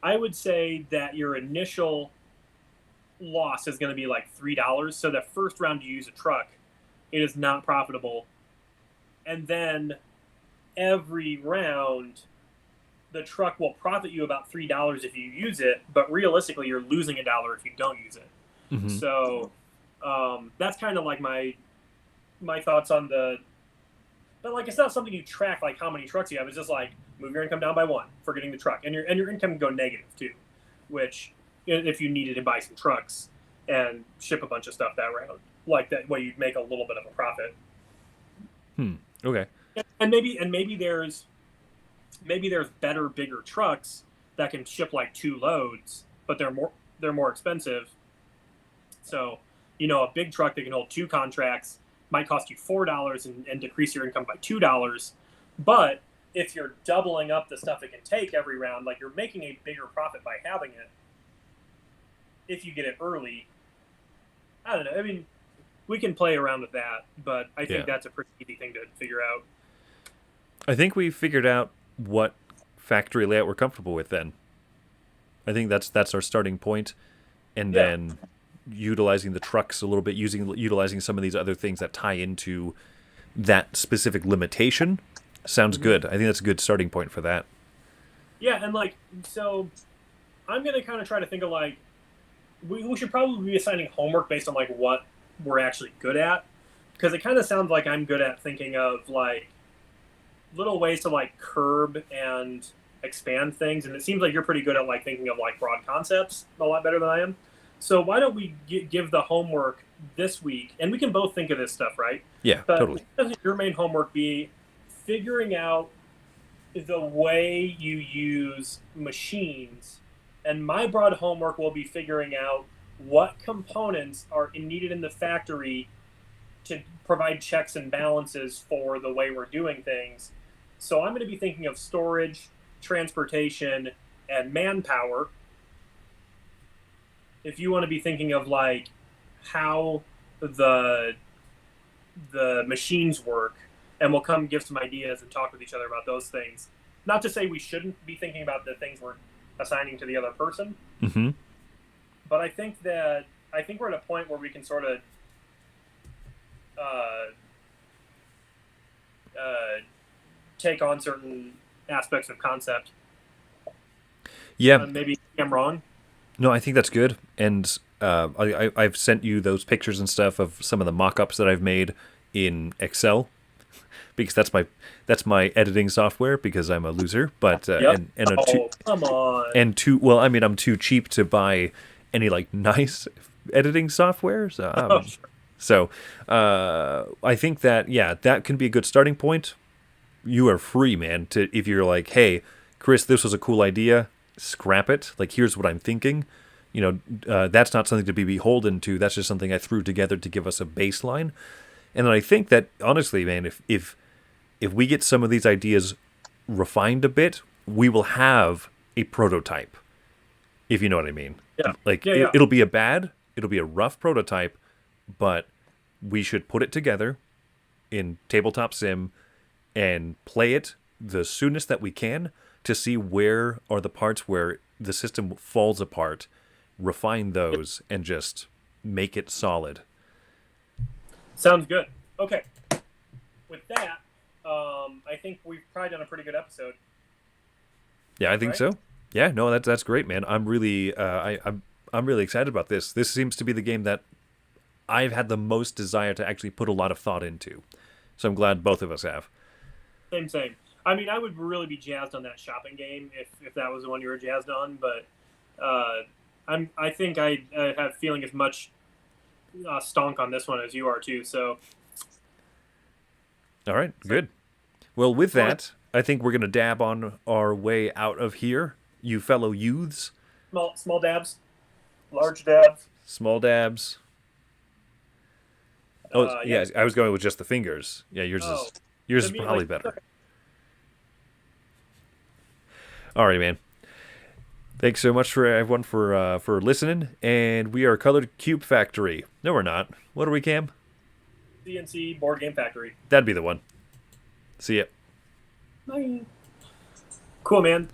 I would say that your initial loss is going to be like $3. So the first round you use a truck, it is not profitable. And then every round, the truck will profit you about $3 if you use it, but realistically, you're losing $1 if you don't use it. Mm-hmm. So that's kind of like my thoughts on the. But like, it's not something you track, like how many trucks you have. It's just like move your income down by 1 for getting the truck, and your income can go negative too, which if you needed to buy some trucks and ship a bunch of stuff that round, like that way you'd make a little bit of a profit. Okay. And maybe there's maybe there's better, bigger trucks that can ship like 2 loads, but they're more expensive. So, a big truck that can hold 2 contracts might cost you $4 and decrease your income by $2. But if you're doubling up the stuff it can take every round, like you're making a bigger profit by having it if you get it early. I don't know. I mean, we can play around with that, but I think that's a pretty easy thing to figure out. I think we figured out what factory layout we're comfortable with then. I think that's our starting point, and then utilizing the trucks a little bit, utilizing some of these other things that tie into that specific limitation sounds good. I think that's a good starting point for that. Yeah, and so I'm gonna kind of try to think of we should probably be assigning homework based on what we're actually good at, because it kind of sounds like I'm good at thinking of little ways to curb and expand things, and it seems like you're pretty good at thinking of broad concepts a lot better than I am. So why don't we give the homework this week, and we can both think of this stuff, right? Yeah, but totally. Your main homework be figuring out the way you use machines, and my broad homework will be figuring out what components are needed in the factory to provide checks and balances for the way we're doing things. So I'm going to be thinking of storage, transportation, and manpower. If you want to be thinking of how the machines work, and we'll come give some ideas and talk with each other about those things. Not to say we shouldn't be thinking about the things we're assigning to the other person, but I think we're at a point where we can sort of take on certain aspects of concept. Yeah, maybe I'm wrong. No, I think that's good, and I've sent you those pictures and stuff of some of the mock-ups that I've made in Excel, because that's my editing software, because I'm a loser. But come on. Well, I mean, I'm too cheap to buy any nice editing software. So I think that can be a good starting point. You are free, man. If you're hey, Chris, this was a cool idea. Scrap it. Here's what I'm thinking. That's not something to be beholden to. That's just something I threw together to give us a baseline. And then I think that, honestly, man, if we get some of these ideas refined a bit, we will have a prototype, if you know what I mean. Yeah. It'll be a rough prototype, but we should put it together in Tabletop Sim and play it the soonest that we can, to see where are the parts where the system falls apart, refine those, and just make it solid. Sounds good. Okay. With that, I think we've probably done a pretty good episode. Yeah, I think so. Yeah, no, that's great, man. I'm really I'm really excited about this. This seems to be the game that I've had the most desire to actually put a lot of thought into. So I'm glad both of us have. Same. I mean, I would really be jazzed on that shopping game if that was the one you were jazzed on. But I think I have feeling as much stonk on this one as you are too. So, all right, good. Well, with that, I think we're gonna dab on our way out of here, you fellow youths. Small dabs, large dabs, small dabs. Oh, yeah. I was going with just the fingers. Yeah, yours is probably better. Okay. All right, man. Thanks so much for everyone for listening. And we are Colored Cube Factory. No, we're not. What are we, Cam? C&C Board Game Factory. That'd be the one. See ya. Bye. Cool, man.